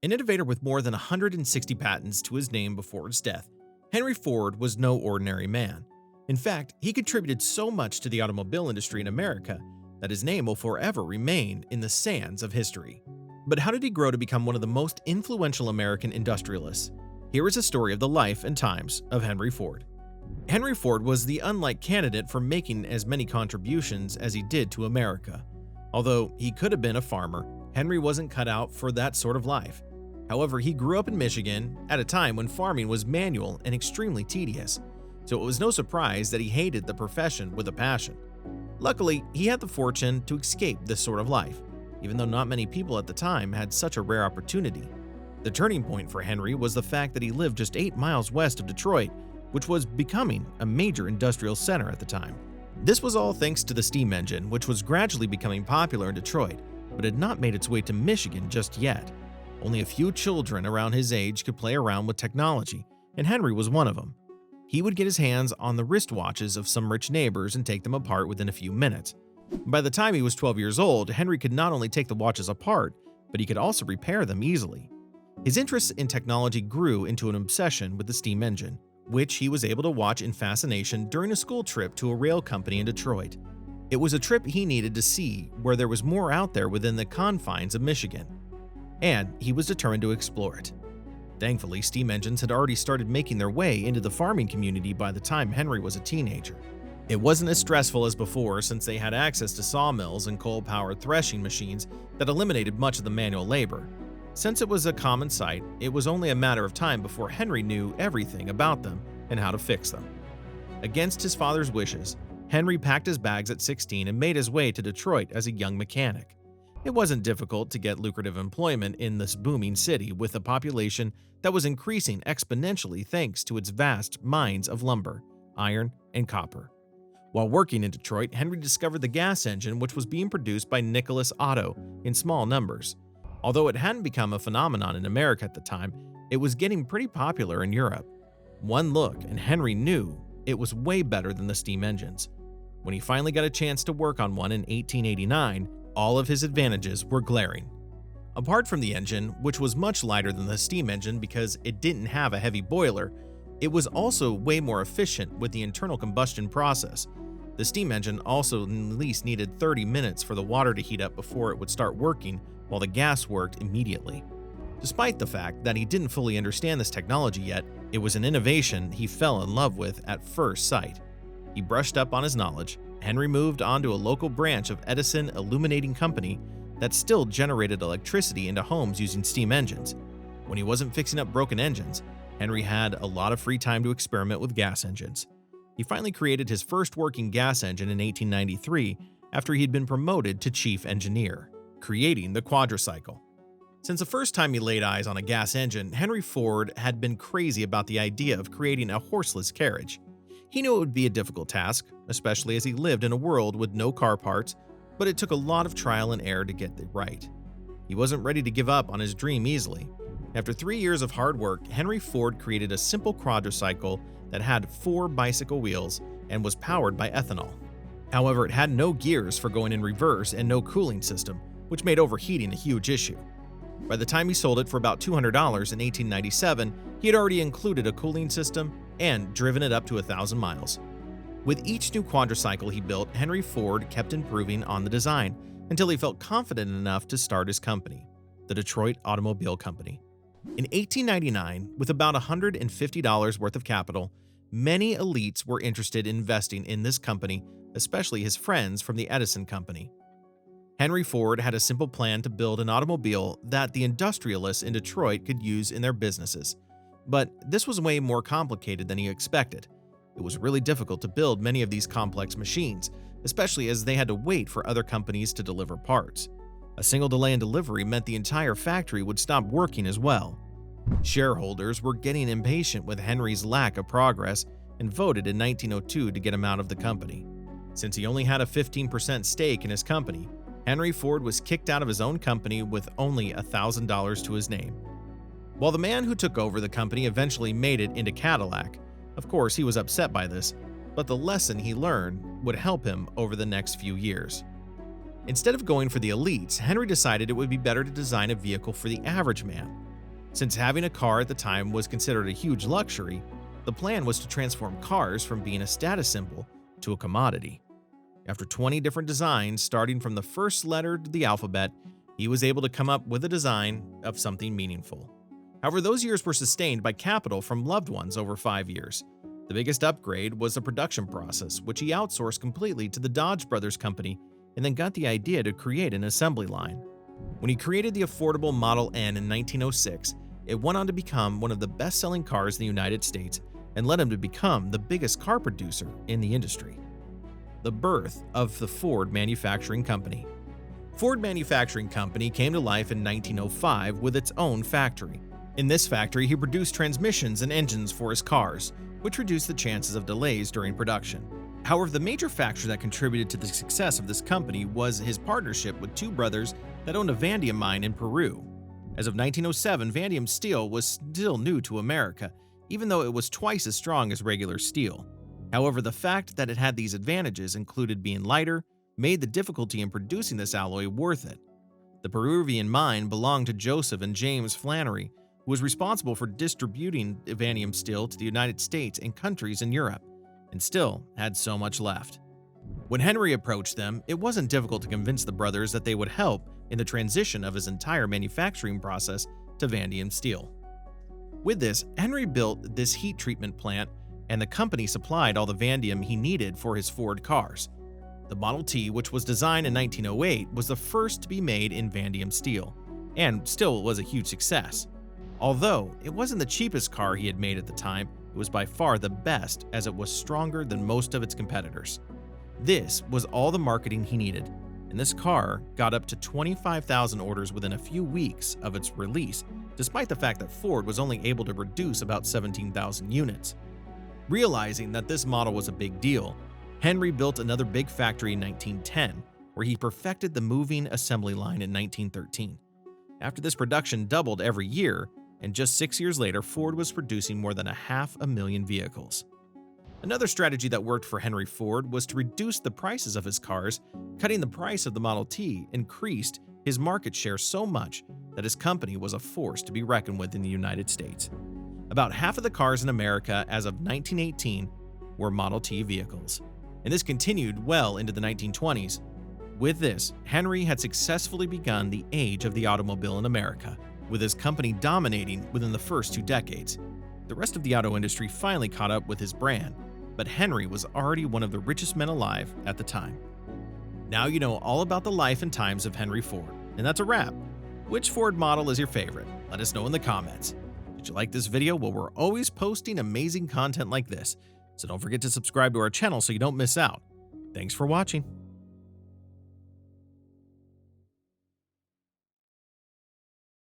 An innovator with more than 160 patents to his name before his death, Henry Ford was no ordinary man. In fact, he contributed so much to the automobile industry in America that his name will forever remain in the sands of history. But how did he grow to become one of the most influential American industrialists? Here is a story of the life and times of Henry Ford. Henry Ford was the unlikely candidate for making as many contributions as he did to America. Although he could have been a farmer, Henry wasn't cut out for that sort of life. However, he grew up in Michigan at a time when farming was manual and extremely tedious, so it was no surprise that he hated the profession with a passion. Luckily, he had the fortune to escape this sort of life, even though not many people at the time had such a rare opportunity. The turning point for Henry was the fact that he lived just 8 miles west of Detroit, which was becoming a major industrial center at the time. This was all thanks to the steam engine, which was gradually becoming popular in Detroit, but had not made its way to Michigan just yet. Only a few children around his age could play around with technology, and Henry was one of them. He would get his hands on the wristwatches of some rich neighbors and take them apart within a few minutes. By the time he was 12 years old, Henry could not only take the watches apart, but he could also repair them easily. His interest in technology grew into an obsession with the steam engine, which he was able to watch in fascination during a school trip to a rail company in Detroit. It was a trip he needed to see where there was more out there within the confines of Michigan, and he was determined to explore it. Thankfully, steam engines had already started making their way into the farming community by the time Henry was a teenager. It wasn't as stressful as before since they had access to sawmills and coal-powered threshing machines that eliminated much of the manual labor. Since it was a common sight, it was only a matter of time before Henry knew everything about them and how to fix them. Against his father's wishes, Henry packed his bags at 16 and made his way to Detroit as a young mechanic. It wasn't difficult to get lucrative employment in this booming city with a population that was increasing exponentially thanks to its vast mines of lumber, iron, and copper. While working in Detroit, Henry discovered the gas engine, which was being produced by Nicholas Otto in small numbers. Although it hadn't become a phenomenon in America at the time, it was getting pretty popular in Europe. One look, and Henry knew it was way better than the steam engines. When he finally got a chance to work on one in 1889, all of his advantages were glaring. Apart from the engine, which was much lighter than the steam engine because it didn't have a heavy boiler, it was also way more efficient with the internal combustion process. The steam engine also at least needed 30 minutes for the water to heat up before it would start working, while the gas worked immediately. Despite the fact that he didn't fully understand this technology yet, it was an innovation he fell in love with at first sight. He brushed up on his knowledge. Henry moved on to a local branch of Edison Illuminating Company that still generated electricity into homes using steam engines. When he wasn't fixing up broken engines, Henry had a lot of free time to experiment with gas engines. He finally created his first working gas engine in 1893 after he had been promoted to chief engineer, creating the Quadricycle. Since the first time he laid eyes on a gas engine, Henry Ford had been crazy about the idea of creating a horseless carriage. He knew it would be a difficult task, especially as he lived in a world with no car parts, but it took a lot of trial and error to get it right. He wasn't ready to give up on his dream easily. After 3 years of hard work, Henry Ford created a simple quadricycle that had 4 bicycle wheels and was powered by ethanol. However, it had no gears for going in reverse and no cooling system, which made overheating a huge issue. By the time he sold it for about $200 in 1897, he had already included a cooling system and driven it up to 1,000 miles. With each new quadricycle he built, Henry Ford kept improving on the design until he felt confident enough to start his company, the Detroit Automobile Company. In 1899, with about $150 worth of capital, many elites were interested in investing in this company, especially his friends from the Edison Company. Henry Ford had a simple plan to build an automobile that the industrialists in Detroit could use in their businesses. But this was way more complicated than he expected. It was really difficult to build many of these complex machines, especially as they had to wait for other companies to deliver parts. A single delay in delivery meant the entire factory would stop working as well. Shareholders were getting impatient with Henry's lack of progress and voted in 1902 to get him out of the company. Since he only had a 15% stake in his company, Henry Ford was kicked out of his own company with only $1,000 to his name. While the man who took over the company eventually made it into Cadillac, of course he was upset by this, but the lesson he learned would help him over the next few years. Instead of going for the elites, Henry decided it would be better to design a vehicle for the average man. Since having a car at the time was considered a huge luxury, the plan was to transform cars from being a status symbol to a commodity. After 20 different designs, starting from the first letter of the alphabet, he was able to come up with a design of something meaningful. However, those years were sustained by capital from loved ones over 5 years. The biggest upgrade was the production process, which he outsourced completely to the Dodge Brothers company and then got the idea to create an assembly line. When he created the affordable Model N in 1906, it went on to become one of the best-selling cars in the United States and led him to become the biggest car producer in the industry. The birth of the Ford Manufacturing Company. Ford Manufacturing Company came to life in 1905 with its own factory. In this factory, he produced transmissions and engines for his cars, which reduced the chances of delays during production. However, the major factor that contributed to the success of this company was his partnership with two brothers that owned a vanadium mine in Peru. As of 1907, vanadium steel was still new to America, even though it was twice as strong as regular steel. However, the fact that it had these advantages, included being lighter, made the difficulty in producing this alloy worth it. The Peruvian mine belonged to Joseph and James Flannery, who was responsible for distributing vanadium steel to the United States and countries in Europe, and still had so much left. When Henry approached them, it wasn't difficult to convince the brothers that they would help in the transition of his entire manufacturing process to vanadium steel. With this, Henry built this heat treatment plant, and the company supplied all the vanadium he needed for his Ford cars. The Model T, which was designed in 1908, was the first to be made in vanadium steel, and still was a huge success. Although it wasn't the cheapest car he had made at the time, it was by far the best as it was stronger than most of its competitors. This was all the marketing he needed, and this car got up to 25,000 orders within a few weeks of its release, despite the fact that Ford was only able to produce about 17,000 units. Realizing that this model was a big deal, Henry built another big factory in 1910, where he perfected the moving assembly line in 1913. After this, production doubled every year, and just 6 years later, Ford was producing more than 500,000 vehicles. Another strategy that worked for Henry Ford was to reduce the prices of his cars. Cutting the price of the Model T increased his market share so much that his company was a force to be reckoned with in the United States. About half of the cars in America as of 1918 were Model T vehicles, and this continued well into the 1920s. With this, Henry had successfully begun the age of the automobile in America, with his company dominating within the first 2 decades. The rest of the auto industry finally caught up with his brand, but Henry was already one of the richest men alive at the time. Now you know all about the life and times of Henry Ford, and that's a wrap. Which Ford model is your favorite? Let us know in the comments. Did you like this video? Well, we're always posting amazing content like this, so don't forget to subscribe to our channel so you don't miss out. Thanks for watching.